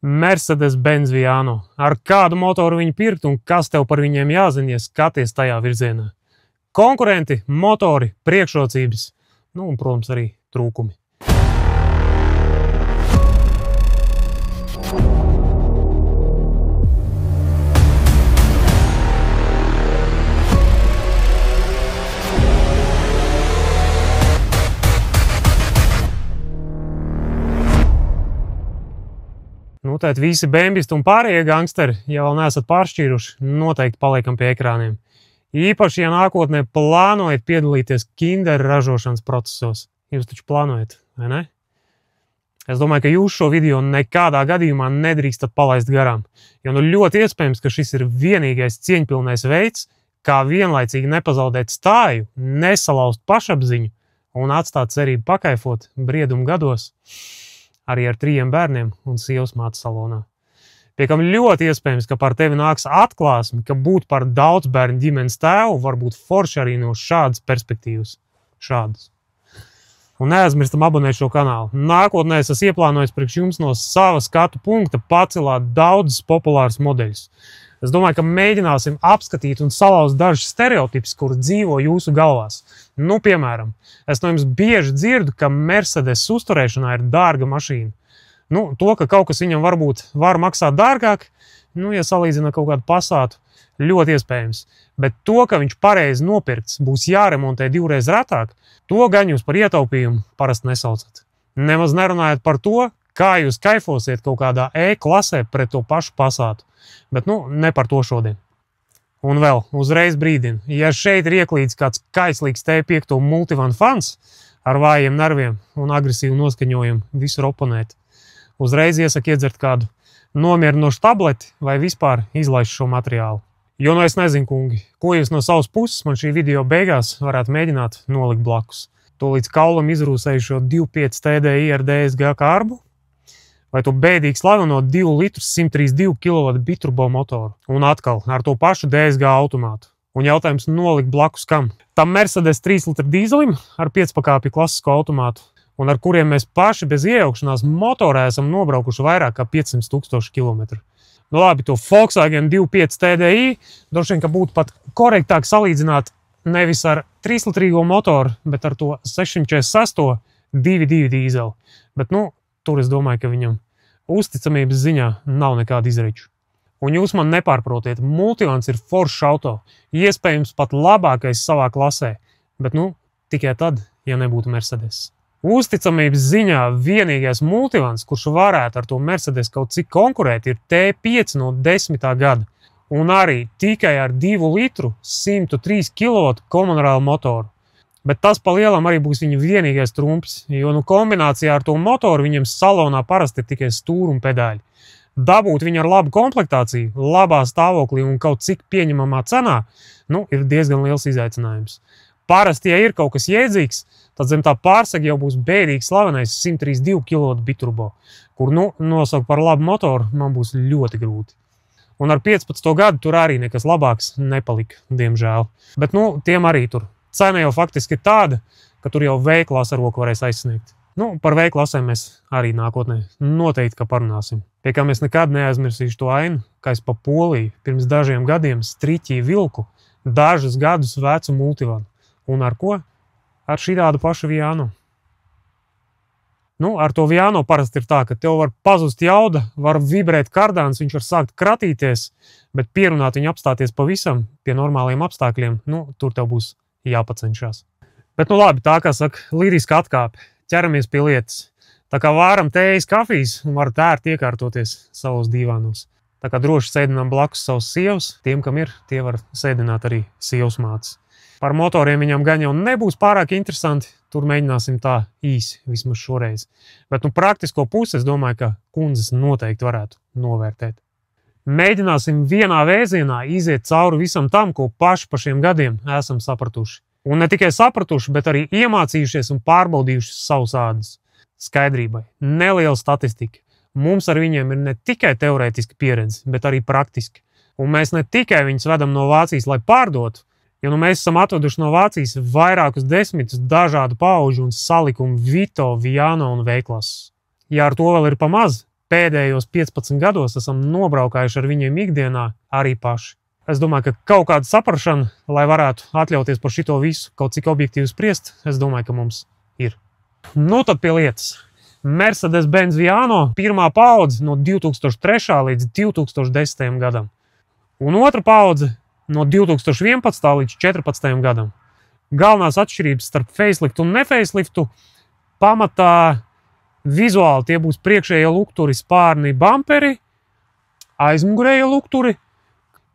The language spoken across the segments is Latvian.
Mercedes-Benz Viano. Ar kādu motoru viņu pirkt un kas tev par viņiem jāzina, ja skaties tajā virzienā? Konkurenti, motori, priekšrocības, un, protams, arī trūkumi. Tātad visi bembisti un pārējie gangsteri, ja vēl neesat pāršķīruši, noteikti paliekam pie ekrāniem. Īpaši, ja nākotnē plānojat piedalīties Kinder ražošanas procesos. Jūs taču plānojat, vai ne? Es domāju, ka jūs šo video nekādā gadījumā nedrīkstat palaist garām, jo ļoti iespējams, ka šis ir vienīgais cieņpilnais veids, kā vienlaicīgi nepazaudēt stāju, nesalauzt pašapziņu un atstāt cerību pakaifot briedumu gados, arī ar 3 bērniem un sievas mātes salonā. Piekam ļoti iespējams, ka par tevi nāks atklāsmi, ka būt par daudz bērnu ģimenes tēvu var būt forši arī no šādas perspektīvas. Šādas. Un neaizmirstam abonēt šo kanālu. Nākotnē es esmu ieplānojis priekš jums no sava skatu punkta pacelāt daudzus populārus modeļus. Es domāju, ka mēģināsim apskatīt un salauzt dažus stereotipus, kuri dzīvo jūsu galvās. Piemēram, es no jums bieži dzirdu, ka Mercedes uzturēšanā ir dārga mašīna. To, ka kaut kas viņam varbūt var maksāt dārgāk, ja salīdzina kaut kādu Passatu, ļoti iespējams. Bet to, ka viņš pareizi nopirkts, būs jāremontē 2 reizes retāk, to gan jūs par ietaupījumu parasti nesaucat. Nemaz nerunājot par to, kā jūs kaifosiet kaut kādā E-klasē pret to pašu Passatu. Bet ne par to šodien. Un vēl, uzreiz brīdinu, ja šeit ir ieklīdis kāds kaislīgs T5 multivan fans ar vājiem nerviem un agresīvu noskaņojumu visur oponēt, uzreiz iesaku iedzert kādu nomierinošu tableti vai vispār izlaist šo materiālu. Jo es nezinu, kungi, ko jūs no savas puses man šī video beigās varētu mēģināt nolikt blakus. To līdz kaulam izrūsējušo 2.5 TDI ar DSG karbu, vai to bēdīgi slaveno 2 litrus 132 kW biturbo motoru. Un atkal ar to pašu DSG automātu. Un jautājums nolikt blakus kam? Tam Mercedes 3 litru dīzelim ar 5-pakāpju klasisko automātu, un ar kuriem mēs paši bez iejaukšanās motorā esam nobraukuši vairāk kā 500 000 km. Labi, to Volkswagen 2.5 TDI droši vien, ka būtu pat korektāk salīdzināt nevis ar 3-litrīgo motoru, bet ar to 646 2.2 dīzeli. Bet, tur es domāju, ka viņam uzticamības ziņā nav nekāda izreču. Un jūs man nepārprotiet, multivans ir foršs auto, iespējams pat labākais savā klasē, bet tikai tad, ja nebūtu Mercedes. Uzticamības ziņā vienīgais multivans, kurš varētu ar to Mercedes kaut cik konkurēt, ir T5 no 10. gada, un arī tikai ar 2 litru 103 kW Common-Rail motoru. Bet tas pa lielam arī būs viņa vienīgais trumpis, jo kombinācijā ar to motoru viņam salonā parasti ir tikai stūri un pedāļi. Dabūt viņu ar labu komplektāciju, labā stāvoklī un kaut cik pieņemamā cenā, ir diezgan liels izaicinājums. Parasti, ja ir kaut kas jēdzīgs, tad zem tā pārsega jau būs bēdīgi slavenais 132 kW biturbo, kur nosaukt par labu motoru man būs ļoti grūti. Un ar 15. gadu tur arī nekas labāks nepalika, diemžēl. Bet tiem arī tur. Cena jau faktiski ir tāda, ka tur jau V-klasa ar roku varēs aizsniegt. Par V-klasēm mēs arī nākotnē noteikti, ka parunāsim. Pie kā mēs nekad neaizmirsīšu to ainu, ka es pa Poliju pirms dažiem gadiem striķī vilku dažus gadus vecu multivanu. Un ar ko? Ar šitādu pašu Viano. Ar to Viano parasti ir tā, ka tev var pazust jauda, var vibrēt kardāns, viņš var sākt kratīties, bet pierunāt viņu apstāties pavisam pie normāliem apstākļiem, tur tev būs jāpacenšās. Bet labi, tā kā saka, liriska atkāpe, ķeramies pie lietas. Tā kā vāram tējas kafijas un varat ērti iekārtoties savos dīvānos. Tā kā droši sēdinām blakus savus sievas, tiem, kam ir, tie var sēdināt arī sievas mātes. Par motoriem viņam gan jau nebūs pārāk interesanti, tur mēģināsim tā īsi vismaz šoreiz. Bet praktisko pusi es domāju, ka kundzes noteikti varētu novērtēt. Mēģināsim vienā vēzienā iziet cauri visam tam, ko paši pa šiem gadiem esam sapratuši. Un ne tikai sapratuši, bet arī iemācījušies un pārbaudījuši savus ādas. Skaidrībai. Neliela statistika. Mums ar viņiem ir ne tikai teorētiska pieredze, bet arī praktiski. Un mēs ne tikai viņus vedam no Vācijas, lai pārdotu, jo mēs esam atveduši no Vācijas vairākus desmitus dažādu paužu un salikumu Vito, Viano un V-klases. Ja ar to vēl ir pamaz, pēdējos 15 gados esam nobraukājuši ar viņiem ikdienā arī paši. Es domāju, ka kaut kāda saprašana, lai varētu atļauties par šito visu kaut cik objektīvi spriest, es domāju, ka mums ir. Nu tad pie lietas. Mercedes-Benz Viano pirmā paudze no 2003. līdz 2010. gadam. Un otra paudze no 2011. līdz 2014. gadam. Galvenās atšķirības starp faceliftu un nefaceliftu pamatā vizuāli tie būs priekšējie lukturi, spārni, bumperi, aizmugurējie lukturi,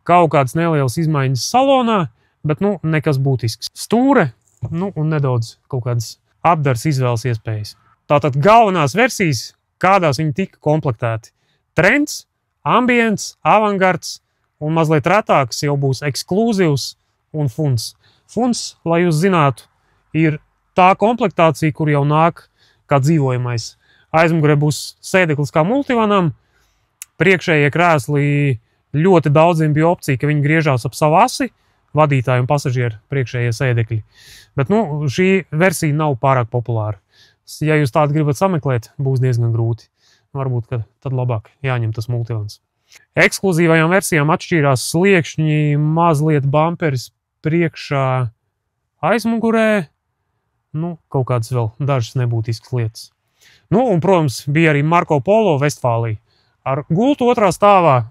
kaut kādas nelielas izmaiņas salonā, bet nekas būtisks. Stūre, un nedaudz kaut kādas apdars izvēles iespējas. Tātad galvenās versijas, kādās viņi tika komplektēti. Trends, ambients, avangards un mazliet retāks jau būs ekskluzīvs un funs. Funs, lai jūs zinātu, ir tā komplektācija, kur jau nāk kā dzīvojamais. Aizmugurē būs sēdeklis kā multivanam, priekšējie krēsli ļoti daudziem bija opcija, ka viņi griežās ap savu asi, vadītāju un pasažieru priekšējie sēdekļi. Bet šī versija nav pārāk populāra. Ja jūs tādu gribat sameklēt, būs diezgan grūti. Varbūt, ka tad labāk jāņem tas multivans. Ekskluzīvajām versijām atšķīrās sliekšņi, mazliet bumperis priekšā aizmugurē, kaut kādas vēl dažas nebūtiskas lietas. Un, protams, bija arī Marko Polo Vestfālija. Ar gultu otrā stāvā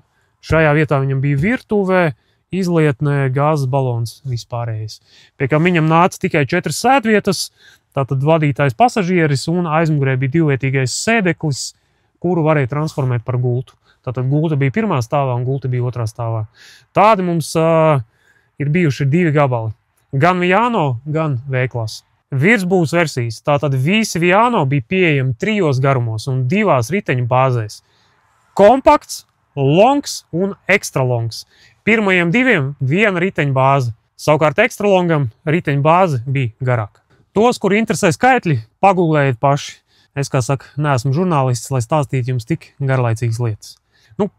šajā vietā viņam bija virtuvē, izlietnē, gāzes balons vispārējais. Pie kā viņam nāca tikai 4 sēdvietas, tātad vadītājs pasažieris un aizmugurē bija divvietīgais sēdeklis, kuru varēja transformēt par gultu. Tātad gulta bija pirmā stāvā un gulta bija otrā stāvā. Tādi mums ir bijuši 2 gabali. Gan Viano, gan V-klasa. Virsbūves versijas. Tātad visi Viano bija pieejami 3 garumos un 2 riteņu bāzēs. Kompakts, longs un ekstra longs. Pirmajiem 2 viena riteņu bāze. Savukārt ekstra longam riteņu bāze bija garāka. Tos, kuri interesē skaitļi, pagūlējiet paši. Es, kā saka, neesmu žurnālists, lai stāstītu jums tik garlaicīgas lietas.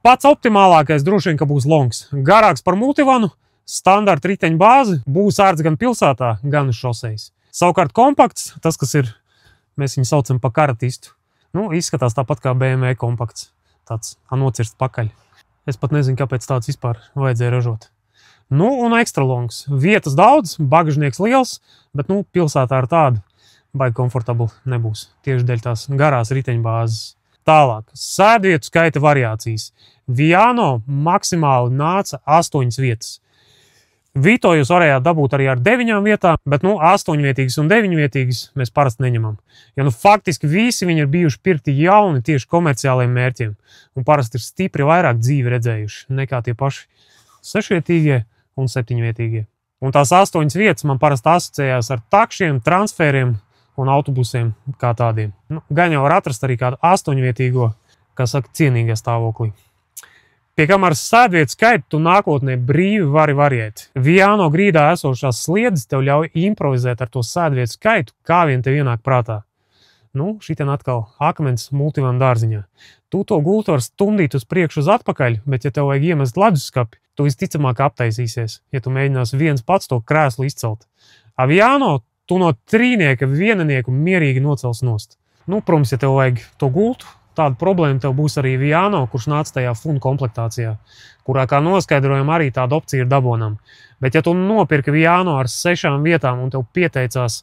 Pats optimālākais droši vien, ka būs longs. Garāks par multivanu, standarta riteņu bāzi, būs ērts gan pilsētā, gan uz šosejas. Savukārt kompakts, tas, kas ir, mēs viņu saucam pa karatistu, izskatās tāpat kā BMW kompakts. Tāds nocirsts pakaļ. Es pat nezinu, kāpēc tāds vispār vajadzēja ražot. Un ekstra longs. Vietas daudz, bagažnieks liels, bet pilsētā ar tādu baigi komfortabli nebūs. Tieši dēļ tās garās riteņbāzes. Tālāk. Sēdvietu skaita variācijas. Viano maksimāli nāca 8 vietas. Vito jūs varējāt dabūt arī ar 9 vietām, bet 8-vietīgas un 9-vietīgas mēs parasti neņemam. Jo faktiski visi viņi ir bijuši pirkti jauni tieši komerciāliem mērķiem. Un parasti ir stipri vairāk dzīvi redzējuši nekā tie paši 6-vietīgie un 7-vietīgie. Un tās 8 vietas man parasti asociējās ar takšiem, transferiem un autobusiem kā tādiem. Gan jau var atrast arī kādu 8-vietīgo, kā saka, cienīgā stāvoklī. Pie kam ar sēdvietu skaitu tu nākotnē brīvi vari variēt. Viano grīdā esošās sliedes tev ļauj improvizēt ar to sēdvietu skaitu, kā vien tev ienāk prātā. Šitien atkal akmens multivan dārziņā. Tu to gultu var stumdīt uz priekšu uz atpakaļ, bet ja tev vajag iemest leduskapi, tu visticamāk aptaisīsies, ja tu mēģinās viens pats to krēslu izcelt. Viano tu no trīnieka viennieku mierīgi nocels nost. Protams, ja tev vajag to gultu, tāda problēma tev būs arī Viano, kurš nāca tajā fun komplektācijā, kurā, kā noskaidrojam, arī tāda opcija ir dabonam. Bet ja tu nopirki Viano ar 6 vietām un tev pieteicās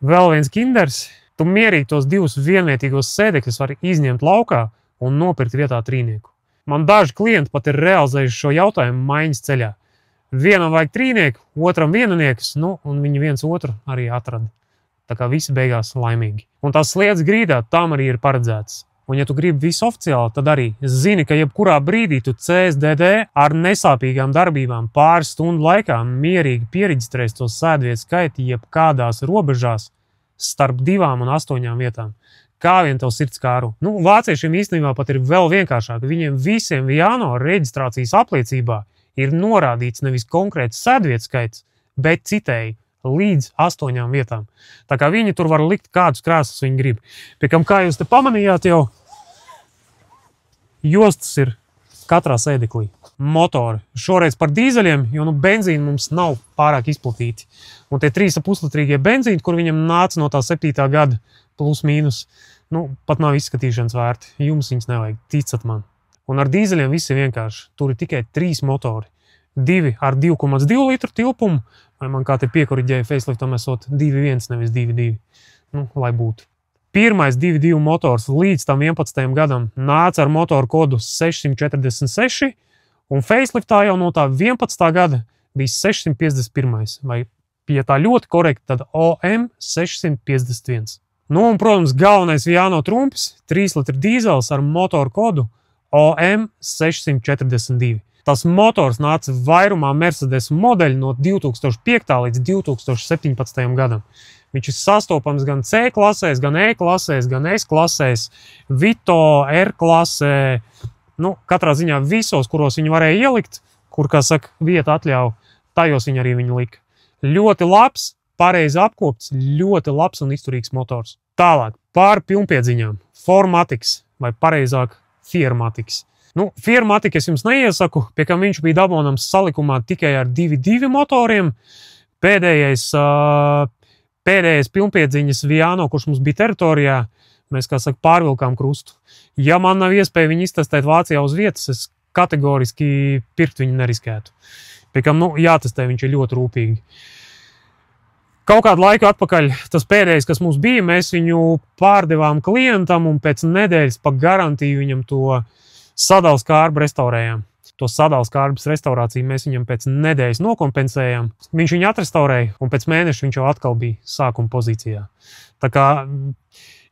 vēl viens kinders, tu mierīgi tos 2 vienvietīgos sēdekļus vari izņemt laukā un nopirkt vietā trīnieku. Man daži klienti pat ir realizējuši šo jautājumu maiņas ceļā. Vienam vajag trīnieku, otram vienniekus, un viņi viens otru arī atrada. Tā kā visi beigās laimīgi. Un tās sliedes grīdā tam arī ir paredzētas. Un ja tu gribi visu oficiāli, tad arī zini, ka jebkurā brīdī tu CSDD ar nesāpīgām darbībām pāris stundu laikā mierīgi piereģistrēs to sēdvietu skaitu jebkādās robežās starp 2 un 8 vietām. Kā vien tev sirds kāru. Vāciešiem īstenībā pat ir vēl vienkāršāk. Viņiem visiem Viano reģistrācijas apliecībā ir norādīts nevis konkrēts sēdvietu skaits, bet citēji līdz 8 vietām. Tā kā viņi tur var likt kādus krēslus viņi grib. Pie kam, kā jūs te pamanījāt jau, jostas ir katrā sēdeklī. Motori. Šoreiz par dīzeļiem, jo benzīni mums nav pārāk izplatīti. Un tie 3,5 litrīgie benzīni, kur viņam nāca no tā 7. gada plus mīnus, pat nav izskatīšanas vērti. Jums viņas nevajag, ticat man. Un ar dīzeļiem viss ir vienkārši. Tur ir tikai 3 motori. 2 ar 2,2 litru tilpumu, vai man kā te piekoriģēja faceliftam esot 2.1, nevis 2.2. Lai būtu. Pirmais 2.2 motors līdz tam 11. gadam nāca ar motoru kodu 646, un faceliftā jau no tā 11. gada bija 651, vai, ja tā ļoti korekti, tad OM 651. Un, protams, galvenais Viano trumpis, 3 litru dīzels ar motoru kodu OM 642. Tas motors nāca vairumā Mercedes modeļu no 2005. līdz 2017. gadam. Viņš ir sastopams gan C klasēs, gan E klasēs, gan S klasēs, Vito, R klasē. Katrā ziņā visos, kuros viņi varēja ielikt, kur, kā saka, vieta atļauj, tajos viņi arī viņu lika. Ļoti labs, pareizi apkopts, ļoti labs un izturīgs motors. Tālāk, pār pilnpiedziņām. Formatics, vai pareizāk, Fiermatics. Fiermatic es jums neiesaku, pie kam viņš bija dabonams salikumā tikai ar 2.2 motoriem. Pēdējais pilnpiedziņas Viano, kurš mums bija teritorijā, mēs, kā saka, pārvilkām krustu. Ja man nav iespēja viņu iztestēt Vācijā uz vietas, es kategoriski pirkt viņu neriskētu. Pie kam, jātestē, viņš ir ļoti rūpīgi. Kaut kādu laiku atpakaļ, tas pēdējais, kas mums bija, mēs viņu pārdevām klientam un pēc nedēļas pa garantiju viņam to sadals kārbu restaurējām. To sadals kārbas restaurāciju mēs viņam pēc nedēļas nokompensējām. Viņš viņu atrestaurēja, un pēc mēneša viņš jau atkal bija sākuma pozīcijā. Tā kā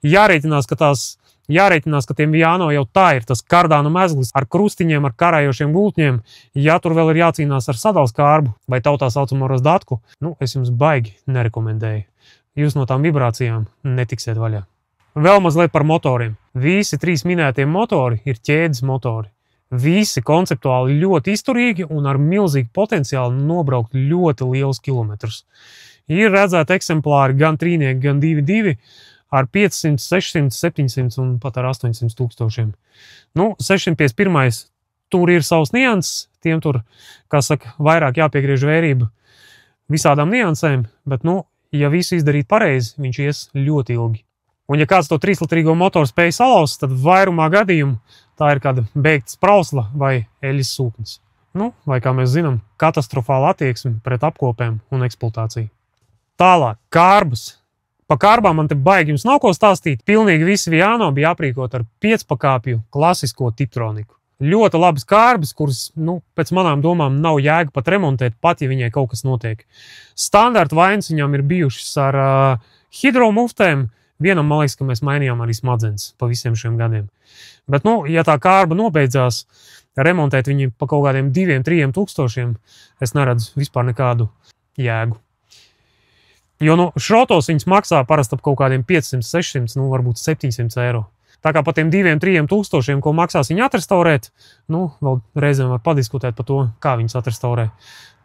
jārēķinās, ka tiem Viano jau tā ir tas kardānu mezglis ar krustiņiem, ar karājošiem gultņiem. Ja tur vēl ir jācīnās ar sadals kārbu vai tautā saucamo rozdatku, es jums baigi nerekomendēju. Jūs no tām vibrācijām netiksiet vaļā. Vēl mazliet par motoriem. Visi 3 minētie motori ir ķēdes motori. Visi konceptuāli ļoti izturīgi un ar milzīgu potenciālu nobraukt ļoti lielus kilometrus. Ir redzēti eksemplāri gan trīnieki, gan 2.2 ar 500, 600, 700 un pat ar 800 tūkstošiem. 651. Tur ir savs nianses, tiem tur, kā saka, vairāk jāpiegriež vērība visādām niansēm, bet, ja visu izdarīt pareizi, viņš ies ļoti ilgi. Un ja kāds to 3-litrīgo motoru spēj salauzt, tad vairumā gadījumu tā ir kāda beigta sprausla vai eļas sūknis. Vai kā mēs zinām, katastrofāla attieksme pret apkopēm un eksploatāciju. Tālāk, kārbas. Pa kārbām man te baigi jums nav ko stāstīt. Pilnīgi visi Viano bija aprīkot ar 5-pakāpju klasisko tiptroniku. Ļoti labas kārbas, kuras, pēc manām domām nav jēga pat remontēt, pat ja viņai kaut kas notiek. Standarta vainas viņām ir bijušas ar hidromuftēm. Vienam, man liekas, ka mēs mainījām arī smadzenes pa visiem šiem gadiem. Bet, ja tā kārba nobeidzās, remontēt viņu pa kaut kādiem 2-3 tūkstošiem, es neredzu vispār nekādu jēgu. Jo, šrotos viņas maksā parasti ap kaut kādiem 500, 600, varbūt 700 eiro. Tā kā pa tiem 2-3 tūkstošiem, ko maksās viņu atrestaurēt, vēl reizēm var padiskutēt par to, kā viņas atrestaurē.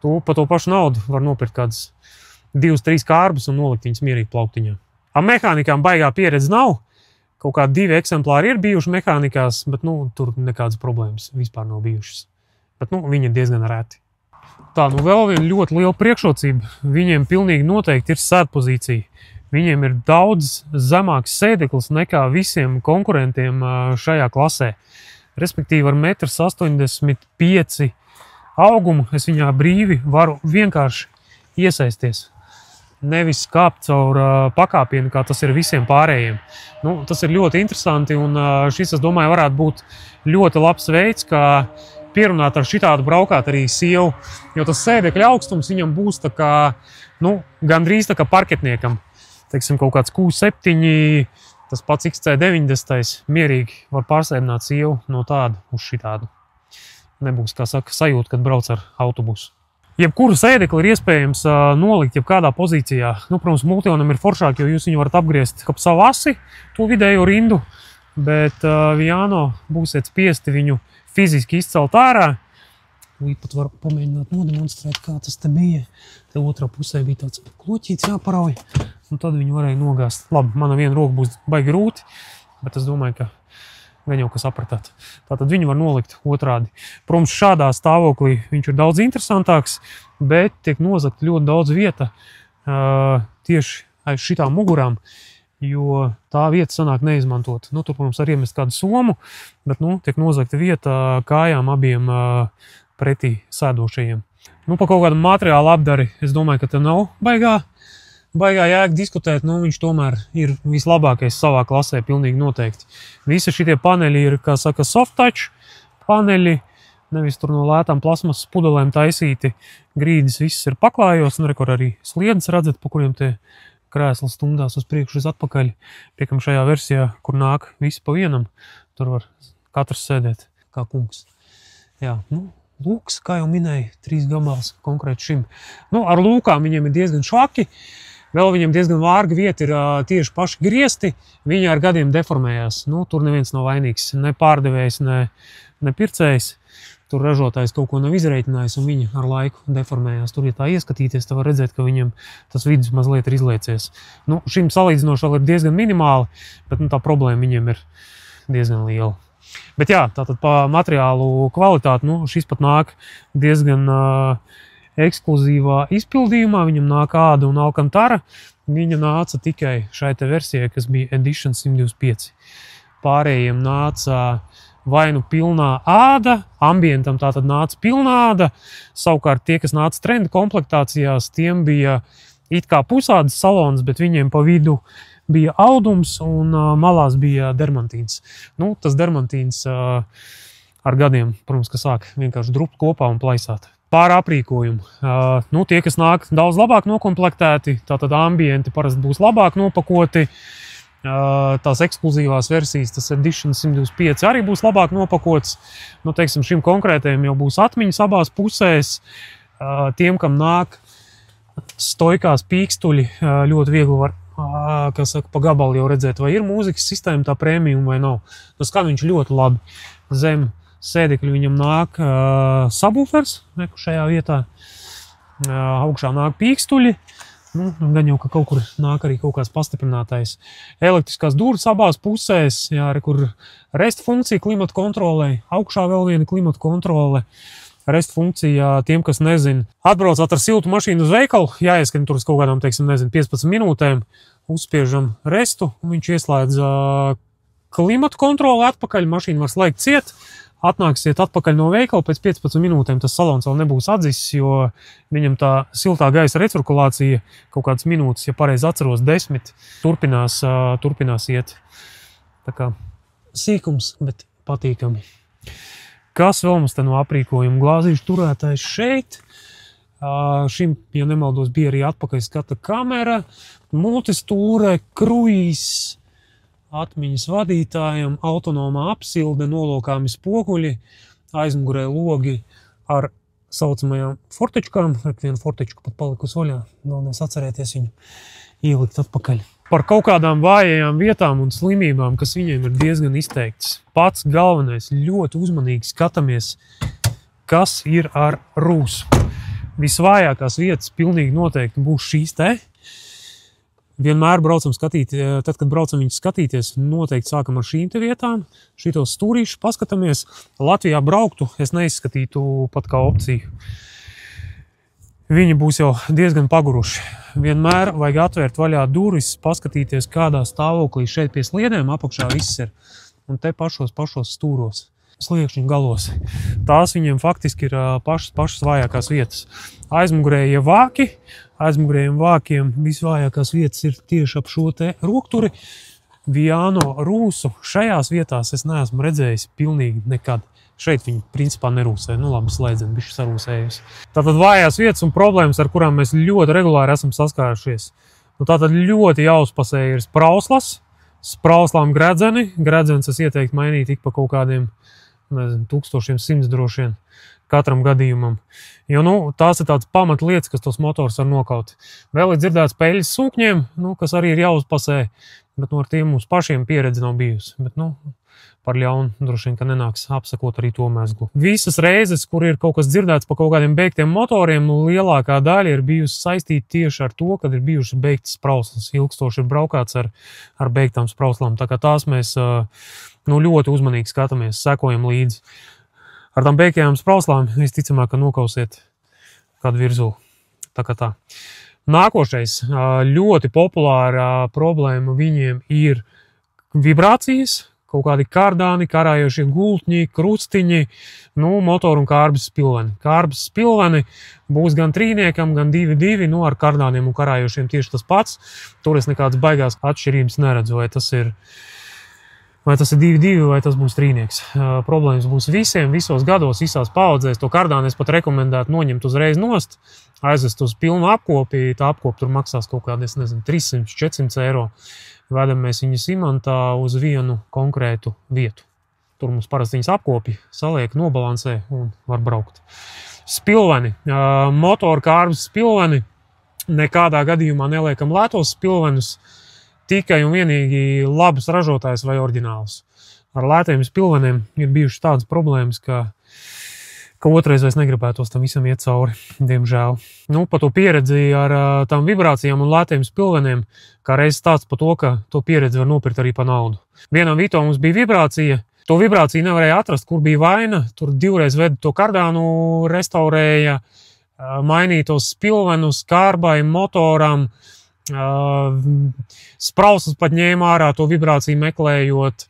Pa to pašu naudu var nopirkt kādas 2-3 kārbas un nolikt viņas mierīgi plauktiņā. Ar mehānikām baigā pieredze nav. Kaut kā 2 eksemplāri ir bijuši mehānikās, bet tur nekādas problēmas vispār nav bijušas. Bet viņi ir diezgan reti. Tā, vēl viena ļoti liela priekšrocība. Viņiem pilnīgi noteikti ir sēdpozīcija. Viņiem ir daudz zemāks sēdeklis nekā visiem konkurentiem šajā klasē. Respektīvi ar 1,85 m augumu es viņā brīvi varu vienkārši iesaisties. Nevis kāpt caur pakāpienu, kā tas ir visiem pārējiem. Tas ir ļoti interesanti, un šis, es domāju, varētu būt ļoti labs veids, kā pierunāt ar šitādu braukāt arī sievu, jo tas sēdekļa augstums viņam būs tā kā, gandrīz tā kā parketniekam. Teiksim, kaut kāds Q7, tas pats XC90, mierīgi var pārsēdināt sievu no tāda uz šitādu. Nebūs, kā saka, sajūta, kad brauc ar autobusu. Jebkuru sēdekli ir iespējams nolikt jebkādā pozīcijā. Protams, Multionam ir foršāk, jo jūs viņu varat apgriezt ap savu asi, to vidējo rindu, bet Viano būsiet spiesti viņu fiziski izcelt ārā. Pat var pamēģināt nodemonstrēt, kā tas te bija. Te otrā pusē bija tāds kloķīts jāparauj, un tad viņu varēja nogāzt. Labi, mana viena roka būs baigi grūti, bet es domāju, ka gan jau kas apratāt. Tātad viņu var nolikt otrādi. Protams, šādā stāvoklī viņš ir daudz interesantāks, bet tiek nozagt ļoti daudz vieta tieši aiz šitām mugurām, jo tā vieta sanāk neizmantot. Nu, tur, protams, arī iemest kādu somu, bet, nu, tiek nozagta vieta kājām abiem pretī sēdošajiem. Nu, pa kaut kādu materiālu apdari, es domāju, ka te nav baigā jēga diskutēt, nu, viņš tomēr ir vislabākais savā klasē, pilnīgi noteikti. Visi šitie paneļi ir, kā saka, soft touch paneļi, nevis tur no lētām plasmasas pudelēm taisīti, grīdas viss ir paklājos, un rekur arī sliedas redzat, pa kuriem te krēsli stumdās uz priekšu uz atpakaļ. Piekam šajā versijā, kur nāk visi pa vienam, tur var katrs sēdēt kā kungs. Jā, nu, lūks, kā jau minēju, 3 gabals konkrēti šim. Nu, ar lūkām viņiem ir diezgan švaki, vēl viņiem diezgan vārga vieta ir tieši paši griesti, viņi ar gadiem deformējās. Nu, tur neviens nav vainīgs, ne pārdevējs, ne pircējs. Tur ražotājs kaut ko nav izreitinājis, un viņi ar laiku deformējās. Tur, ja tā ieskatīties, tad var redzēt, ka viņam tas vidus mazliet ir izliecies. Nu, šim salīdzinoši vēl ir diezgan minimāli, bet nu, tā problēma viņiem ir diezgan liela. Bet jā, tātad pa materiālu kvalitāti, nu, šis pat nāk diezgan ekskluzīvā izpildījumā. Viņam nāk āda un alkantara. Viņa nāca tikai šai te versijai, kas bija Edition 125. Pārējiem nāca vai nu pilnā āda, ambientam tātad nāca pilnā āda, savukārt tie, kas nāca trenda komplektācijās, tiem bija it kā pusādas salons, bet viņiem pa vidu bija audums un malās bija dermantīns. Nu, tas dermantīns ar gadiem, protams, ka sāk vienkārši drupt kopā un plaisāt. Pār aprīkojumu. Nu, tie, kas nāk daudz labāk nokomplektēti, tātad ambienti parasti būs labāk nopakoti. Tās ekskluzīvās versijas, tas Edition 125 arī būs labāk nopakots. Nu, teiksim, šim konkrētajam jau būs atmiņas abās pusēs. Tiem, kam nāk stojkās pīkstuļi, ļoti viegli var, kā saka, pa gabalu jau redzēt, vai ir mūzikas sistēma tā premium vai nav. Nu, skan viņš ļoti labi. Zem sēdekļu viņam nāk subwoofers, šajā vietā. Augšā nāk pīkstuļi. Nu, gan jau, ka kaut kur nāk arī kaut kāds pastiprinātais. Elektriskās durvis abās pusēs, jā, kur rest funkcija klimata kontrolē, augšā vēl viena klimata kontrole. Rest funkcija, tiem, kas nezin, atbraucāt ar siltu mašīnu uz veikalu, jāieskan tur uz kaut kādām, teiksim, 15 minūtēm, uzspiežam restu, un viņš ieslēdz klimata kontroli atpakaļ, mašīna var slēgt ciet. Atnāksiet atpakaļ no veikala, pēc 15 minūtēm tas salons vēl nebūs atdzisis, jo viņam tā siltā gaisa recirkulācija kaut kādas minūtes, ja pareizi atceros, 10, turpinās iet. Tā kā sīkums, bet patīkami. Kas vēl mums te no aprīkojuma? Glāzīšu turētājs šeit. Šim, ja nemaldos, bija arī atpakaļ skata kamera, multistūre, kruīzs, atmiņas vadītājam, autonomā apsilde, nolokāmi spoguļi, aizmugurē logi ar saucamajām fortečkām. Viena fortečka pat palikusi vaļā, galvenais atcerēties viņu ielikt atpakaļ. Par kaut kādām vājajām vietām un slimībām, kas viņiem ir diezgan izteikts. Pats galvenais, ļoti uzmanīgi skatāmies, kas ir ar rūsu. Visvājākās vietas pilnīgi noteikti būs šīs te. Vienmēr braucam skatīties, tad, kad braucam viņus skatīties, noteikti sākam ar šīm te vietām. Šitos stūrīšus paskatāmies. Latvijā brauktu, es neizskatītu pat kā opciju. Viņi būs jau diezgan paguruši. Vienmēr vajag atvērt vaļā durvis, paskatīties, kādā stāvoklī šeit pie sliedēm apakšā viss ir. Un te pašos stūros, sliekšņu galos. Tās viņiem faktiski ir pašas vājākās vietas. Aizmugurējie vāki. Aizmugurējiem vākiem visvājākās vietas ir tieši ap šo te rokturi. Viano rūsu šajās vietās es neesmu redzējis pilnīgi nekad. Šeit viņi principā nerūsē. Nu labi, slēdzam, bišķi sarūsējusi. Tātad vājās vietas un problēmas, ar kurām mēs ļoti regulāri esam saskārušies. Nu, tātad ļoti jāuzpasē ir sprauslas, sprauslām gredzeni. Gredzens es ieteiktu mainīt ik pa kaut kādiem, nezinu, 1100 droši vien. Katram gadījumam. Jo, nu, tās ir tādas pamatlietas, kas tos motors var nokaut. Vēl ir dzirdēts peļas sūkņiem, nu, kas arī ir jāuzpasē, bet nu, ar tiem mums pašiem pieredze nav bijusi. Bet, nu, par ļaunu droši vien, ka nenāks apsakot arī to mēzglu. Visas reizes, kur ir kaut kas dzirdēts pa kaut kādiem beigtiem motoriem, nu, lielākā daļa ir bijusi saistīta tieši ar to, kad ir bijuši beigtas sprauslas. Ilgstoši ir braukāts ar beigtām sprauslām. Tā kā tās mēs nu, ļoti uzmanīgi skatāmies, sekojam līdzi. Ar tām beigtajām sprauslām visticamāk, ka nokausiet kādu virzulu. Tā kā tā. Nākošais ļoti populāra problēma viņiem ir vibrācijas, kaut kādi kardāni, karājošie gultņi, krustiņi, motoru un kārbas spilveni. Kārbas spilveni būs gan trīniekam, gan 2-2, ar kardāniem un karājošiem tieši tas pats. Tur es nekādas baigās atšķirības neredzu, vai tas ir 2-2 vai tas būs trīnieks. Problēmas būs visiem, visos gados, visās paudzēs. To kardāni es pat rekomendētu noņemt uzreiz nost, aizvest uz pilnu apkopi. Tā apkopa tur maksās kaut kādi, 300-400 eiro. Vedam mēs viņus imantā uz vienu konkrētu vietu. Tur mums parasti viņas apkopi, saliek, nobalansē un var braukt. Spilveni. Motoru kārbas spilveni. Nekādā gadījumā neliekam lētos spilvenus. Tikai un vienīgi labus ražotājus vai oriģinālus. Ar lētiem spilveniem ir bijušas tādas problēmas, ka otrais vairs negribētos tam visam iet cauri, diemžēl. Pa to pieredzi ar tām vibrācijām un lētiem spilveniem, kā reiz stāsts par to, ka to pieredzi var nopirkt arī pa naudu. Vienam Vito mums bija vibrācija, to vibrāciju nevarēja atrast, kur bija vaina, tur divreiz veda to kardānu, restaurēja, mainīja tos spilvenus, kārbai, motoram, sprausas pat ņēma ārā to vibrāciju meklējot.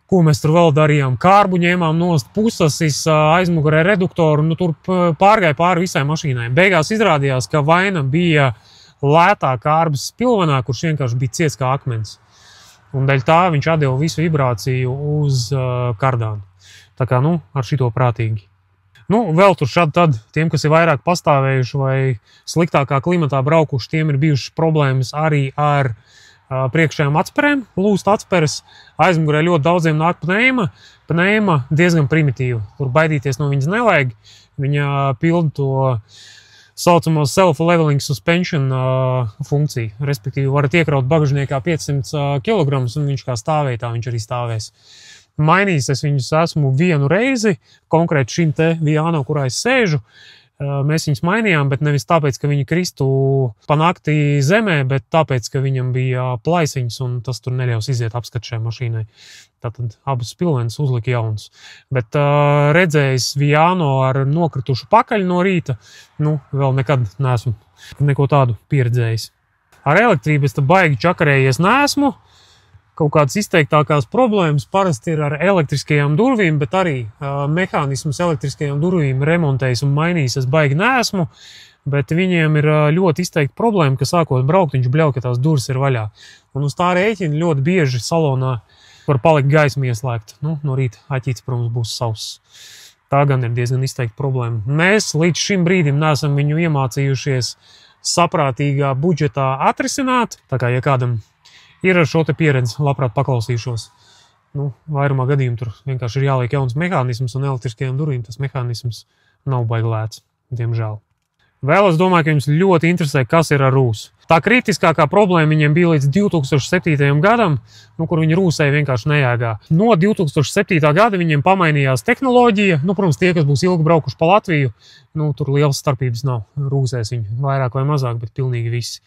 Ko mēs tur vēl darījām? Kārbu ņēmām nost, pusasis, aizmugurē reduktoru, tur pārgāja pāri visai mašīnai. Beigās izrādījās, ka vaina bija lētā kārbas spilvenā, kurš vienkārši bija ciets kā akmens. Un dēļ tā viņš atdeva visu vibrāciju uz kardānu. Tā kā, ar šito prātīgi. Vēl tur šad tad, tiem, kas ir vairāk pastāvējuši vai sliktākā klimatā braukuši, tiem ir bijušas problēmas arī ar priekšējām atspērēm, lūst atspēres, aizmugurē ļoti daudziem nāk pneima diezgan primitīva. Tur baidīties no viņas nevajag, viņa pilda to saucamo self-leveling suspension funkciju, respektīvi varat iekraut bagažniekā 500 kg un viņš kā stāvēja, tā viņš arī stāvēs. Mainījis es viņus esmu vienu reizi, konkrēti šim te Viano, kurā es sēžu. Mēs viņus mainījām, bet nevis tāpēc, ka viņi kristu pa naktī zemē, bet tāpēc, ka viņam bija plaisiņas un tas tur neļaus iziet apskat šai mašīnai. Tātad abas spilvenes uzlika jauns. Bet redzējis Viano ar nokritušu pakaļ no rīta, vēl nekad neesmu neko tādu pieredzējis. Ar elektrību es te baigi čakarējies neesmu. Kaut kādas izteiktākās problēmas parasti ir ar elektriskajām durvīm, bet arī mehānismus elektriskajām durvīm remontējis un mainījis es baigi neesmu, bet viņiem ir ļoti izteikta problēma, ka sākot braukt, viņš bļauj, ka tās durvis ir vaļā. Un uz tā rēķina ļoti bieži salonā var palikt gaisma ieslēgt. No rīta aķīts, protams, būs sauss. Tā gan ir diezgan izteikta problēma. Mēs līdz šim brīdim neesam viņu iemācījušies saprātīgā budžetā atrisināt, tā kā ja kādam ir ar šo te pieredzi, labprāt paklausīšos. Vairumā gadījumu tur vienkārši ir jāliek jauns mehānisms un elektriskajām durvīm tas mehānisms nav baigi lēts, diemžēl. Vēl es domāju, ka jums ļoti interesē, kas ir ar rūsu. Tā kritiskākā problēma viņiem bija līdz 2007. gadam, kur viņi rūsēja vienkārši nejēgā. No 2007. gada viņiem pamainījās tehnoloģija. Protams, tie, kas būs ilgi braukuši pa Latviju, tur lielas starpības nav. Rūsēs viņi vairāk vai mazāk, bet pilnīgi visi.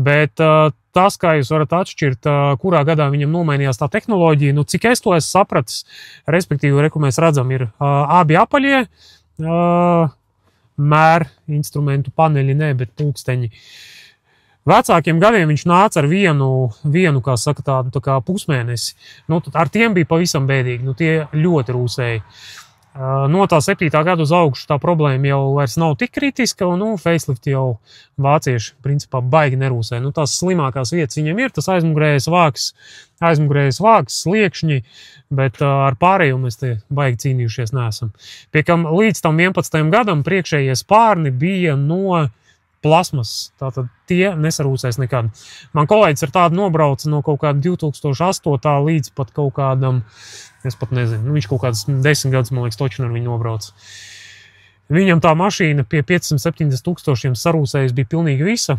Bet tas, kā jūs varat atšķirt, kurā gadā viņam nomainījās tā tehnoloģija, cik es to esmu sapratis, respektīvi, ko mēs redzam, ir abi apaļie, mēr instrumentu paneļi, bet pulksteņi. Vecākiem gadiem viņš nāca ar vienu kā saka, tādu tā kā pusmēnesi. Ar tiem bija pavisam bēdīgi, tie ļoti rūsēja. No tā 7. gada uz augšu tā problēma jau vairs nav tik kritiska, un facelift jau vācieši principā baigi nerūsē. Tās slimākās vietas viņiem ir, tas aizmugurējais vāks, sliekšņi, bet ar pārējo mēs te baigi cīnījušies neesam. Pie kam līdz tam 11. gadam priekšējie spārni bija no plasmas, tātad tie nesarūsēs nekad. Man kolēģis ar tādu nobrauca no kaut kāda 2008. līdz pat kaut kādam, es pat nezinu, viņš kaut kādas 10 gadus, man liekas, točin ar viņu nobrauca. Viņam tā mašīna pie 570 000 sarūsējas bija pilnīgi visa,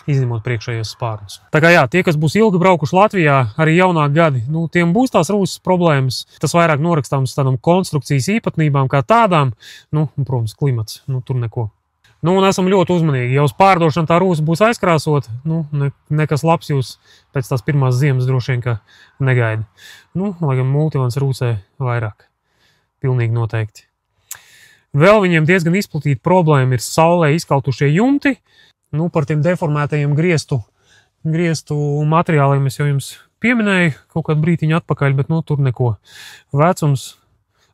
izņemot priekšējos spārnus. Tā kā jā, tie, kas būs ilgi braukuši Latvijā, arī jaunāk gadi, tiem būs tās rūsas problēmas. Tas vairāk norakstāms tādām konstrukcijas īpatnībām kā tādām, protams, klimats, tur neko. Un esam ļoti uzmanīgi. Jau uz pārdošanu tā rūsa būs aizkrāsot. Nekas labs jūs pēc tās pirmās ziemas droši vien, ka negaida. Lai gan multivans rūsē vairāk. Pilnīgi noteikti. Vēl viņiem diezgan izplatīta problēma ir saulē izkaltušie jumti. Nu, par tiem deformētajiem griestu materiāliem es jau jums pieminēju kaut kādu brītiņu atpakaļ, bet nu, tur neko. Vecums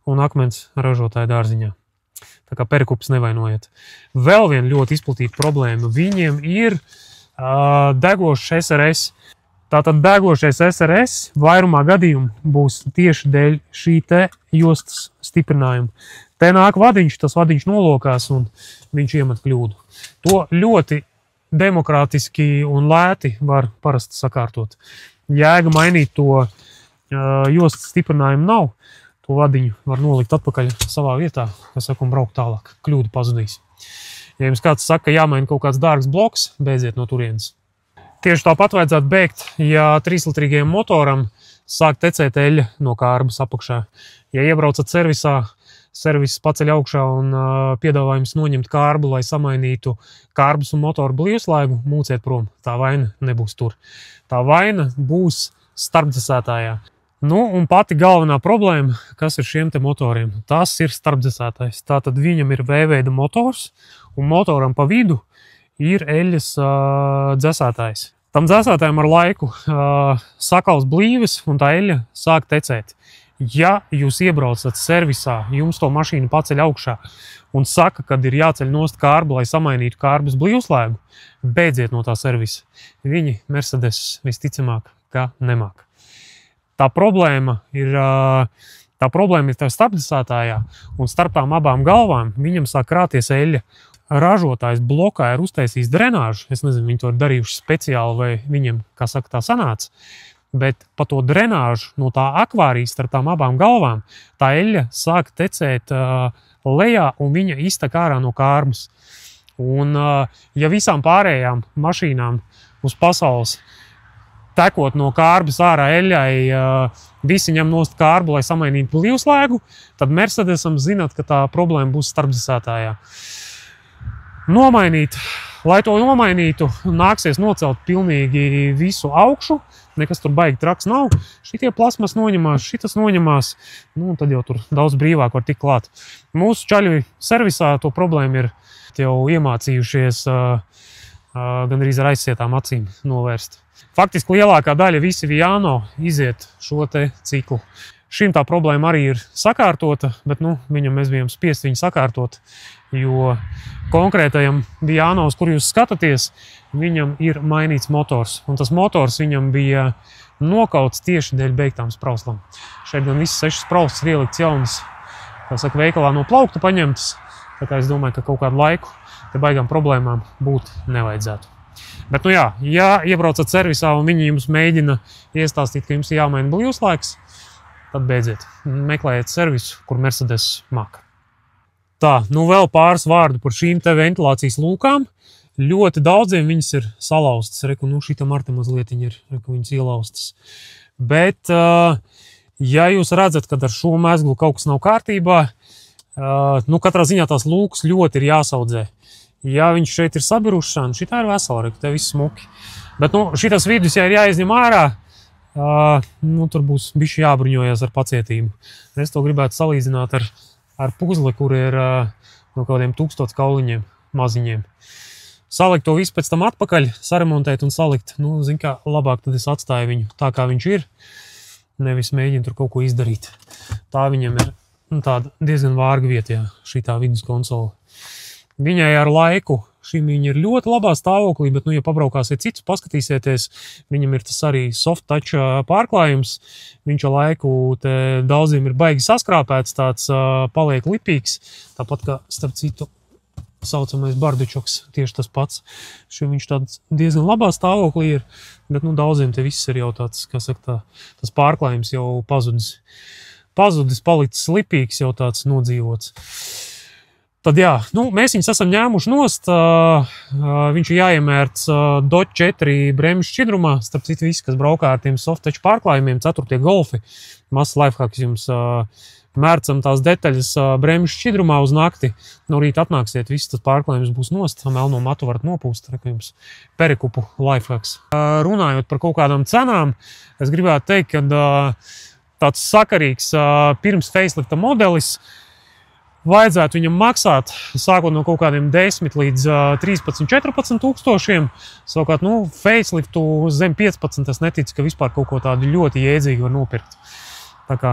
un akmens ražotāja dārziņā. Tā kā perikupus nevainojiet. Vēl viena ļoti izplatīta problēma. Viņiem ir degošs SRS. Tātad degošais SRS vairumā gadījumu būs tieši dēļ šī te jostas stiprinājuma. Te nāk vadiņš, tas vadiņš nolokās un viņš iemet kļūdu. To ļoti demokrātiski un lēti var parasti sakārtot. Jēga mainīt to jostas stiprinājumu nav. To vadiņu var nolikt atpakaļ savā vietā, kas saka, un braukt tālāk. Kļūda pazudīs. Ja jums kāds saka, ka jāmaina kaut kāds dārgs bloks, beidziet no turienes. Tieši tāpat vajadzētu beigt, ja 3-litrīgajam motoram sāk tecēt eļļa no kārbas apakšā. Ja iebraucat servisā, servis paceļ augšā un piedāvājums noņemt kārbu, lai samainītu kārbas un motoru blīvslēgu, mūciet prom. Tā vaina nebūs tur. Tā vaina būs starpdzesētājā. Nu, un pati galvenā problēma, kas ir šiem te motoriem, tas ir starpdzesētājs. Tātad viņam ir V-veida motors, un motoram pa vidu ir eļļas dzesētājs. Tam dzesētājam ar laiku sakals blīves un tā eļļa sāk tecēt. Ja jūs iebraucat servisā, jums to mašīnu paceļ augšā un saka, kad ir jāceļ nost kārbu, lai samainītu kārbas blīvslēgu, beidziet no tā servisa. Viņi Mercedes visticamāk, ka nemāk. Tā problēma ir tā starpdzesētājā, un starp tām abām galvām viņam sāk krāties eļļa. Ražotājs blokā ir uztaisījis drenāžu. Es nezinu, viņi to ir darījuši speciāli vai viņiem, kā saka, tā sanāca. Bet pa to drenāžu no tā akvārijas starp tām abām galvām tā eļļa sāk tecēt lejā un viņa iztek ārā no kārbas. Un ja visām pārējām mašīnām uz pasaules tekot no kārbas ārā eļļai, visi ņem nost kārbu, lai samainītu blīvslēgu, tad Mercedesam zināt, ka tā problēma būs starpdzesētājā. Lai to nomainītu, nāksies nocelt pilnīgi visu augšu, nekas tur baigi traks nav. Šitie plasmas noņemās, šitas noņemās, nu tad jau tur daudz brīvāk var tikt klāt. Mūsu čaļi servisā to problēmu ir jau iemācījušies gandrīz ar aizsietām acīm novērst. Faktiski lielākā daļa visi Viano iziet šo te ciklu. Šim tā problēma arī ir sakārtota, bet nu, mēs bijām spiest viņu sakārtot, jo konkrētajam Viano, uz kur jūs skatāties, viņam ir mainīts motors. Un tas motors viņam bija nokauts tieši dēļ beigtām sprauslam. Šeit gan visas 6 sprauslas ir ielikts jaunas, kā saka, veikalā no plaukta paņemtas. Tā kā es domāju, ka kaut kādu laiku te baigām problēmām būt nevajadzētu. Bet, nu jā, ja iebraucat servisā un viņi jums mēģina iestāstīt, ka jums ir jāmaina blīvslēgs, tad beidziet. Meklējiet servisu, kur Mercedes māk. Tā, nu vēl pāris vārdu par šīm te ventilācijas lūkām. Ļoti daudziem viņas ir salauztas. Reku, nu šitam ar te mazlietiņi ir, reku, viņas ielauztas. Bet, ja jūs redzat, ka ar šo mezglu kaut kas nav kārtībā, nu katrā ziņā tās lūkas ļoti ir jāsaudzē. Ja viņš šeit ir sabirušā, nu šitā ir vesela, reku, te viss smuki. Bet, nu, šitas vidus, ja ir jāizņem ārā, nu, tur būs bišķi jābruņojas ar pacietību. Es to gribētu salīdzināt ar puzli, kur ir no kādiem 1000 kauliņiem maziņiem. Salikt to visu pēc tam atpakaļ, saremontēt un salikt. Nu, zin kā, labāk tad es atstāju viņu tā, kā viņš ir, nevis mēģinu tur kaut ko izdarīt. Tā viņam ir tāda diezgan vārga vietā, šitā vidus konsola. Viņai ar laiku šim viņa ir ļoti labā stāvoklī, bet, nu, ja pabraukāsiet citus, paskatīsieties, viņam ir tas arī soft touch pārklājums. Viņš ar laiku te daudziem ir baigi saskrāpēts, tāds paliek lipīgs, tāpat kā starp citu saucamais bardučoks, tieši tas pats. Šim viņš tāds diezgan labā stāvoklī ir, bet, nu, daudziem te viss ir jau tāds, kā saka, tas pārklājums jau pazudis, palicis lipīgs, jau tāds nodzīvots. Tad jā, nu, mēs viņus esam ņēmuši nost, viņš ir jāiemērts Dodge 4 bremžu šķidrumā, starp citu visi, kas braukā ar tiem soft touch pārklājumiem, 4. Golfi, mazs lifehacks jums mērcam tās detaļas bremžu šķidrumā uz nakti, no rīta atnāksiet, viss tas pārklājums būs nost, melno matu varat nopūst, jums perikupu lifehacks. Runājot par kaut kādām cenām, es gribētu teikt, ka tāds sakarīgs pirms facelifta modelis, vajadzētu viņam maksāt sākot no kaut kādiem 10 līdz 13, 14 tūkstošiem. Savukārt, faceliftu zem 15 es neticu, ka vispār kaut ko tādu ļoti jēdzīgi var nopirkt. Tā kā,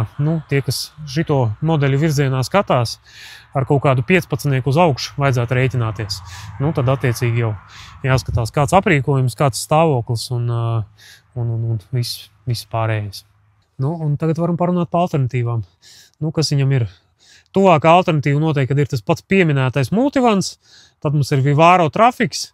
tie, kas šito modeļu virzienā skatās, ar kaut kādu 15 uz augšu vajadzētu rēķināties. Tad attiecīgi jau jāskatās, kāds aprīkojums, kāds stāvoklis un viss pārējais. Un tagad varam parunāt par alternatīvām. Kas viņam ir? Tuvākā alternatīva noteikti, kad ir tas pats pieminētais multivans, tad mums ir Vivaro Trafiks.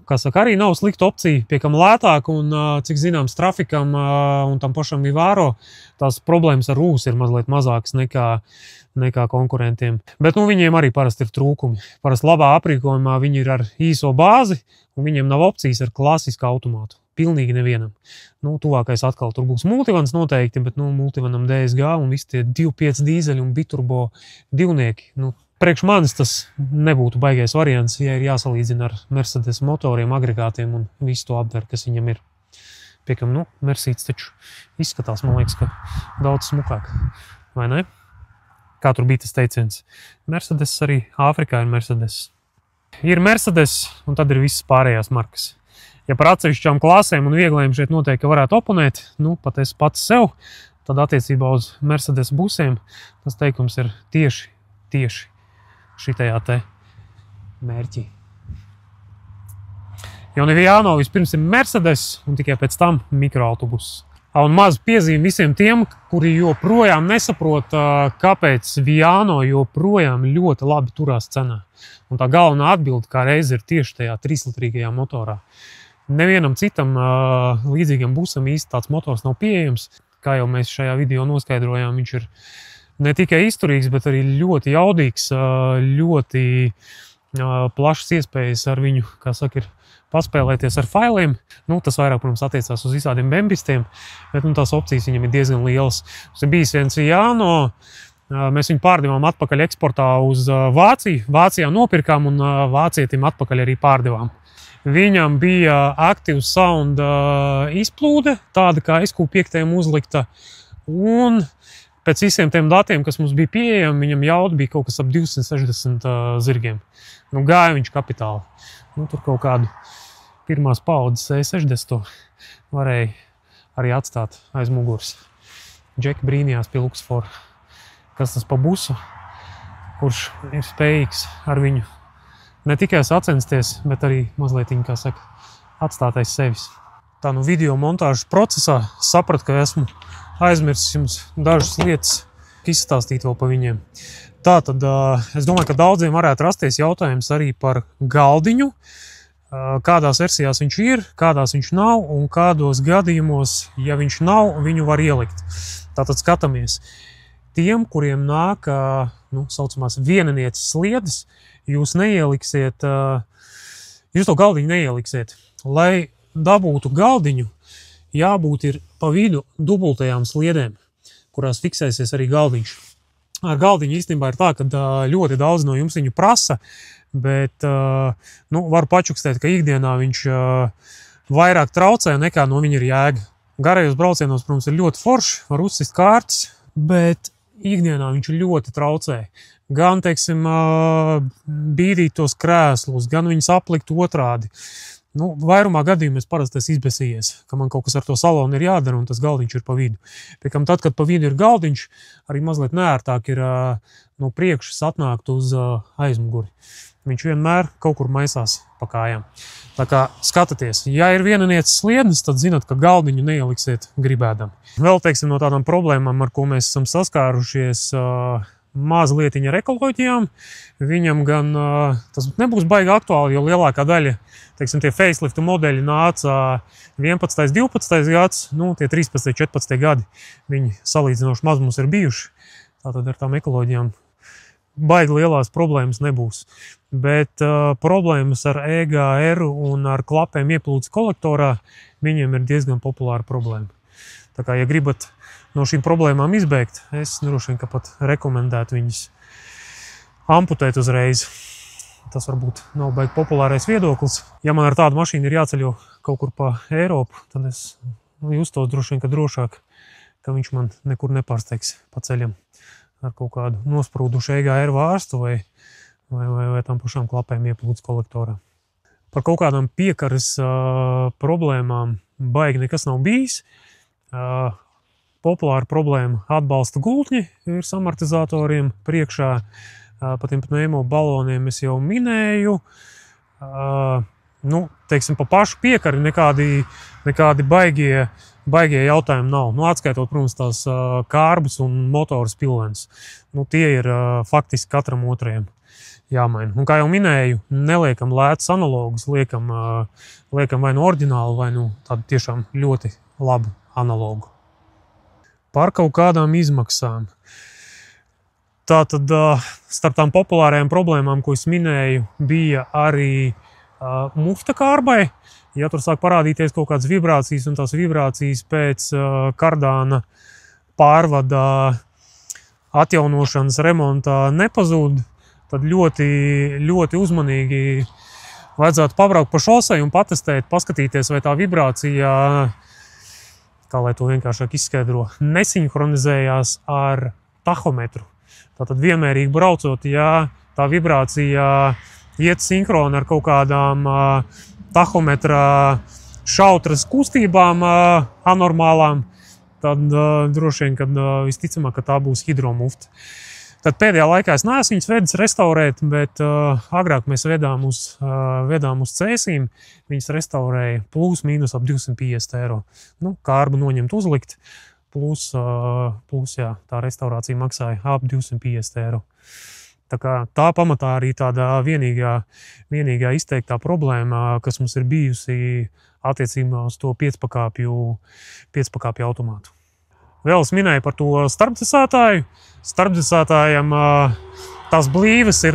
Kā saka, arī nav slikta opcija, piekam lētāk un, cik zināms, Trafikam un tam pašam Vivaro tās problēmas ar rūs ir mazliet mazākas nekā konkurentiem. Bet, viņiem arī parasti ir trūkumi. Parasti labā aprīkojumā viņi ir ar īso bāzi un viņiem nav opcijas ar klasisku automātu. Pilnīgi nevienam. Tuvākais atkal tur būs multivans noteikti, bet, multivanam DSG un visi tie 2.5 dīzeļi un biturbo divnieki. Priekš manis tas nebūtu baigais variants, ja ir jāsalīdzina ar Mercedes motoriem, agregātiem un visu to aptver, kas viņam ir. Piekam, Mercedes taču izskatās, man liekas, ka daudz smukāk. Vai ne? Kā tur bija tas teiciens? Mercedes arī Āfrikā ir Mercedes. Ir Mercedes un tad ir visas pārējās markas. Ja par atsevišķām klasēm un viegliem šeit noteikti varētu oponēt, pat es pats sev, tad attiecībā uz Mercedes busiem tas teikums ir tieši šitajā te mērķī. Jo Viano vispirms ir Mercedes un tikai pēc tam mikroautobus. Un maz piezīme visiem tiem, kuri joprojām nesaprot, kāpēc Viano joprojām ļoti labi turās cenā. Un tā galvenā atbilde kā reize ir tieši tajā 3-litrīgajā motorā. Nevienam citam līdzīgam busam īsti tāds motors nav pieejams. Kā jau mēs šajā video noskaidrojām, viņš ir ne tikai izturīgs, bet arī ļoti jaudīgs, ļoti plašas iespējas ar viņu, kā saka, ir paspēlēties ar failiem. Tas vairāk, protams, attiecās uz visādiem bembistiem, bet tās opcijas viņam ir diezgan lielas. Tas ir bijis viens Viano, mēs viņu pārdevām atpakaļ eksportā uz Vāciju. Vācijā nopirkām un vācietim atpakaļ arī pārdevām. Viņam bija Active Sound izplūde, tāda kā SQ5 uzlikta, un pēc visiem tiem datiem, kas mums bija pieejami, viņam jauda bija kaut kas ap 260 zirgiem. Gāja viņš kapitāli. Tur kaut kādu pirmās paudzes E60 varēja arī atstāt aiz muguras. Džeki brīnījās pie Luxfor, kas tas pa busu, kurš ir spējīgs ar viņu ne tikai sacensties, bet arī mazliet, kā saka, atstāt aiz sevis. Tā video montāžas procesā sapratu, ka esmu aizmirsis jums dažas lietas izstāstīt vēl pa viņiem. Tātad es domāju, ka daudziem varētu rasties jautājums arī par galdiņu, kādās versijās viņš ir, kādās viņš nav un kādos gadījumos, ja viņš nav, viņu var ielikt. Tātad skatāmies. Tiem, kuriem nāk, saucamās vienanieces sliedes, jūs neieliksiet, jūs to galdiņu neieliksiet. Lai dabūtu galdiņu, jābūt ir pa vidu dubultajām sliedēm, kurās fiksēsies arī galdiņš. Ar galdiņu īstenībā ir tā, ka ļoti daudz no jums viņu prasa, bet varu pačukstēt, ka ikdienā viņš vairāk traucē nekā no viņa ir jēga. Garajos braucienos, protams, ir ļoti forši, var uzsist kārtas, bet ikdienā viņš ļoti traucē. Gan, teiksim, bīdīt tos krēslus, gan viņus aplikt otrādi. Vairumā gadījumā es parasti esmu izbesījies, ka man kaut kas ar to salonu ir jādara un tas galdiņš ir pa vidu. Piekam tad, kad pa vidu ir galdiņš, arī mazliet neērtāk ir no priekšas atnākt uz aizmuguri. Viņš vienmēr kaut kur maisās pa kājām. Tā kā skatieties, ja ir vienanieces sliednes, tad zinat, ka galdiņu neieliksiet gribēdam. Vēl, teiksim, no tādām problēmām, ar ko mēs esam saskārušies, mazlietiņa ar ekoloģijām. Viņam gan tas nebūs baigi aktuāli, jo lielākā daļa, teiksim, tie faceliftu modeļi nāca 11. 12. gads, tie 13. 14. gadi. Viņi salīdzinoši maz mums ir bijuši. Tātad ar tām ekoloģijām baigi lielās problēmas nebūs. Bet problēmas ar EGR un ar klapēm ieplūdes kolektorā, viņiem ir diezgan populāra problēma. Tā kā, ja gribat no šīm problēmām izbeigt, es droši vien, ka pat rekomendētu viņas amputēt uzreiz. Tas varbūt nav baigi populārais viedoklis. Ja man ar tādu mašīnu ir jāceļo kaut kur pa Eiropu, tad es justos droši vien, ka drošāk, ka viņš man nekur nepārsteigs pa ceļam. ar kaut kādu nosprūdušu EGR vārstu vai tam pašām klapēm ieplūdes kolektorā. Par kaut kādām piekaras problēmām baigi nekas nav bijis. Populāra problēma atbalsta gultņi ir amortizatoriem priekšā. Par tiem pneimo baloniem es jau minēju. Teiksim, pa pašu piekari nekādi baigie jautājumi nav. Atskaitot, protams, tās kārbas un motoru spilvenes. Tie ir faktiski katram otrajam jāmaina. Un, kā jau minēju, neliekam lētus analogus, liekam vai nu oriģinālu, vai nu tādu tiešām ļoti labu analogu. Par kaut kādām izmaksām. Tātad starp tām populārajām problēmām, ko es minēju, bija arī mufta kārbai. Ja tur sāk parādīties kaut kādas vibrācijas, un tās vibrācijas pēc kardāna pārvada atjaunošanas remontā nepazūd, tad ļoti uzmanīgi vajadzētu pabraukt pa šosei un patestēt, paskatīties, vai tā vibrācija, kā lai to vienkāršāk izskaidro, nesinhronizējās ar tahometru. Tātad vienmērīgi braucot, ja tā vibrācija iet sinhroni ar kaut kādām tahometra šautras kustībām anormālām, tad droši vien, kad visticamāk, ka tā būs hidromufta. Tad pēdējā laikā es neesmu viņas vedis restaurēt, bet agrāk mēs vedām uz cēsīm. Viņas restaurēja plus mīnus ap 250 eiro. Kārbu noņemt uzlikt, plus tā restaurācija maksāja ap 250 eiro. Tā pamatā arī tāda vienīgā izteiktā problēma, kas mums ir bijusi attiecībā uz to piecpakāpju automātu. Vēl es minēju par to starpdzesētāju. Starpdzesētājam tās blīves ir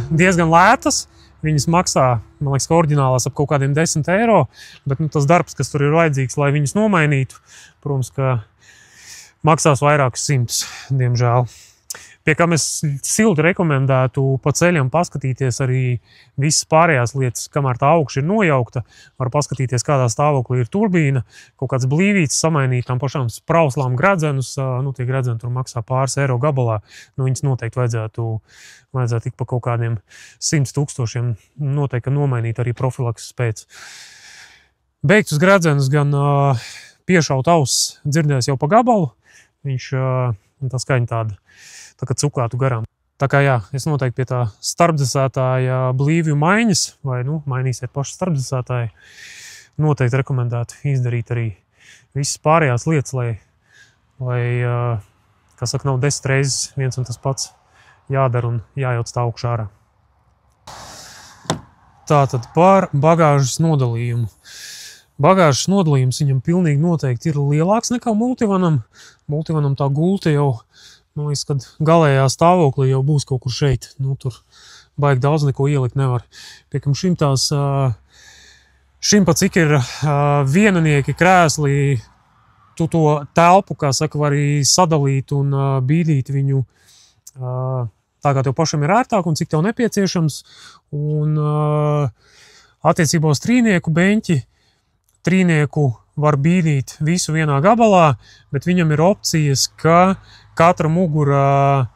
diezgan lētas. Viņas maksā, man liekas, ka oriģinālās ap kaut kādiem 10 eiro, bet tas darbs, kas tur ir vajadzīgs, lai viņas nomainītu, protams, ka maksās vairākus simtus, diemžēl. Pie kā mēs silti rekomendētu pa ceļam paskatīties arī visas pārējās lietas, kamēr tā augša ir nojaukta. Var paskatīties, kādā stāvoklī ir turbīna, kaut kāds blīvīts, samainīt tam pašām sprauslām gredzenus. Tie gredzeni tur maksā pāris eiro gabalā. Viņas noteikti vajadzētu tik pa kaut kādiem 100 000 noteikti nomainīt arī profilakses pēc. Beigtus gredzenus gan piešaut auss dzirdēs jau pa gabalu. Tā skaņa tāda. Tā kā cukātu garām. Tā kā jā, es noteikti pie tā starpdzesētāja blīvju maiņas, vai mainīsiet paši starpdzesētāji, noteikti rekomendētu izdarīt arī visas pārējās lietas, lai kā saka, nav 10 reizes viens un tas pats jādara un jājauc tā augšā ārā. Tātad par bagāžas nodalījumu. Bagāžas nodalījums viņam pilnīgi noteikti ir lielāks nekā multivanam. Multivanam tā gulta jau, man liekas, kad galējā stāvoklī jau būs kaut kur šeit. Tur baigi daudz neko ielikt nevar. Piekam šim pa cik ir vienanieki krēslī, tu to telpu, kā saka, var arī sadalīt un bīdīt viņu tā, kā tev pašam ir ērtāk un cik tev nepieciešams. Un attiecībā uz trīnieku beņķi, trīnieku var bīdīt visu vienā gabalā, bet viņam ir opcijas, ka katra mugura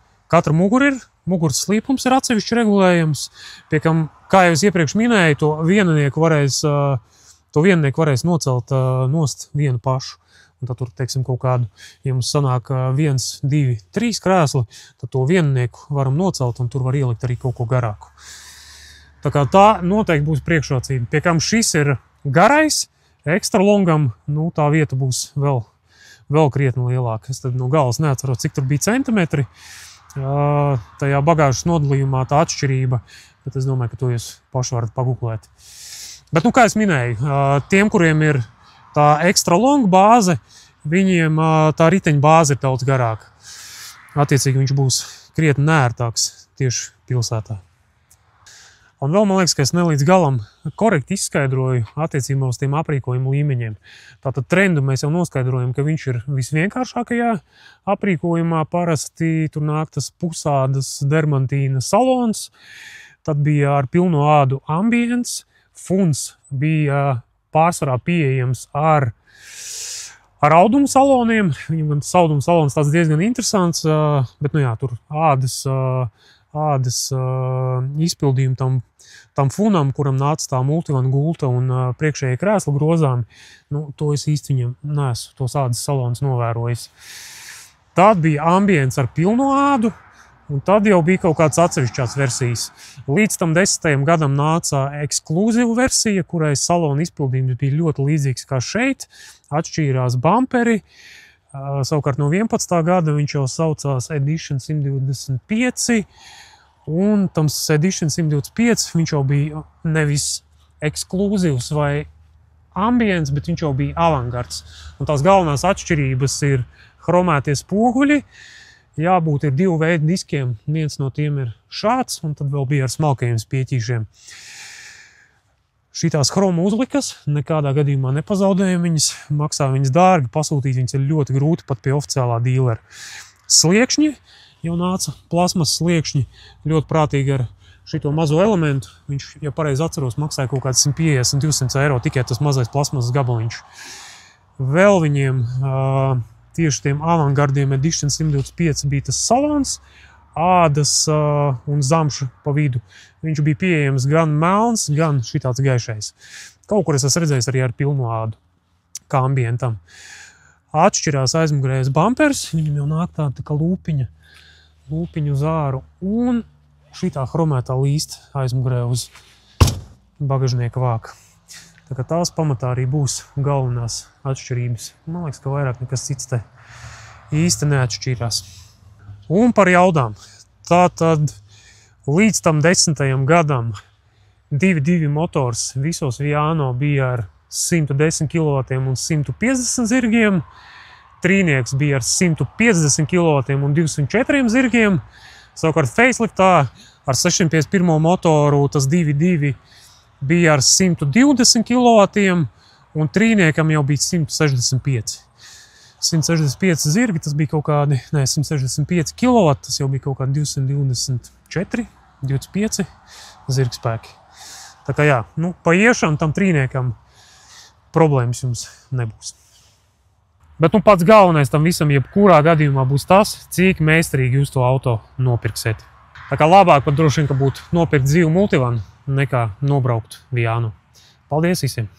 ir, muguras slīpums ir atsevišķi regulējams, pie kam, kā jau es iepriekš minēju, to viennieku varēs nocelt nost vienu pašu. Un tad tur, teiksim, kaut kādu, ja mums sanāk 1, 2, 3 krēsli, tad to viennieku varam nocelt un tur var ielikt arī kaut ko garāku. Tā kā tā noteikti būs priekšrocība. Pie kam šis ir garais, ekstra longam, tā vieta būs vēl krietni lielāka. Es tad no galas neatceros, cik tur bija centimetri. Tajā bagāžas nodalījumā tā atšķirība, bet es domāju, ka to jūs paši varat paguglēt. Bet, kā es minēju, tiem, kuriem ir tā ekstra long bāze, viņiem tā riteņa bāze ir daudz garāka. Attiecīgi viņš būs krietni neērtāks tieši pilsētā. Un vēl man liekas, ka es nelīdz galam korekti izskaidroju attiecībā uz tiem aprīkojuma līmeņiem. Tātad trendu mēs jau noskaidrojam, ka viņš ir visvienkāršākajā aprīkojumā. Parasti tur nāk tas pusādas dermantīna salons, tad bija ar pilno ādu ambients, funs bija pārsvarā pieejams ar ar audumu saloniem. Viņam gan tas audumu salons tāds diezgan interesants, bet, nu jā, tur ādas izpildījumu tam funam, kuram nāca tā multivana gulta un priekšējie krēsla grozām. Nu, to es īsti viņam neesmu tos ādas salons novērojis. Tad bija ambients ar pilno ādu, un tad jau bija kaut kāds atsevišķās versijas. Līdz tam 10. gadam nāca ekskluzīva versija, kurai salona izpildījums bija ļoti līdzīgs kā šeit. Atšķīrās bumperi. Savukārt no 11. gada viņš jau saucās Edition 125. Un tam Edition 125 viņš jau bija nevis ekskluzīvs vai ambients, bet viņš jau bija avangards. Un tās galvenās atšķirības ir chromētie spoguļi. Jābūt ir 2 veidu diskiem. Viens no tiem ir šāds, un tad vēl bija ar smalkajiem spieķīšiem. Šitās chroma uzlikas, nekādā gadījumā nepazaudējam viņas, maksā viņas dārgi, pasūtīt viņas ir ļoti grūti pat pie oficiālā dīlera. Sliekšņi, jau nāca plasmas sliekšņi, ļoti prātīgi ar šito mazo elementu. Viņš, ja pareizi atceros, maksāja kaut kāds 150–200 eiro tikai tas mazais plasmas gabaliņš. Vēl viņiem tieši tiem avangardiem Edition 125 bija tas salons, ādas un zamša pa vidu. Viņš bija pieejams gan melns, gan šitāds gaišais. Kaut kur es esmu redzējis arī ar pilnu ādu, kā ambientam. Atšķirās aizmugurējais bumpers, viņam jau nāk tā kā lūpiņu uz āru, un šitā chromētā līst aizmugurē uz bagažnieka vāka. Tā kā tās pamatā arī būs galvenās atšķirības. Man liekas, ka vairāk nekas cits te īsti neatšķīrās. Un par jaudām. Tātad līdz tam 10. gadam 2.2 motors visos Viano bija ar 110 kW un 150 zirgiem. Trīnieks bija ar 150 kW un 204 zirgiem. Savukārt faceliftā ar 651 motoru tas 2.2 bija ar 120 kW un trīniekam jau bija 165. 165 zirgi, tas bija kaut kādi, 165 kW, tas jau bija kaut kādi 224, 25 zirgspēki. Tā kā jā, nu, pa iešanu tam trīniekam problēmas jums nebūs. Bet nu pats galvenais tam visam, jebkurā gadījumā būs tas, cik meistarīgi jūs to auto nopirksiet. Tā kā labāk pat droši vien, ka būtu nopirkt dzīvu multivanu, nekā nobraukt Viano. Paldies visiem!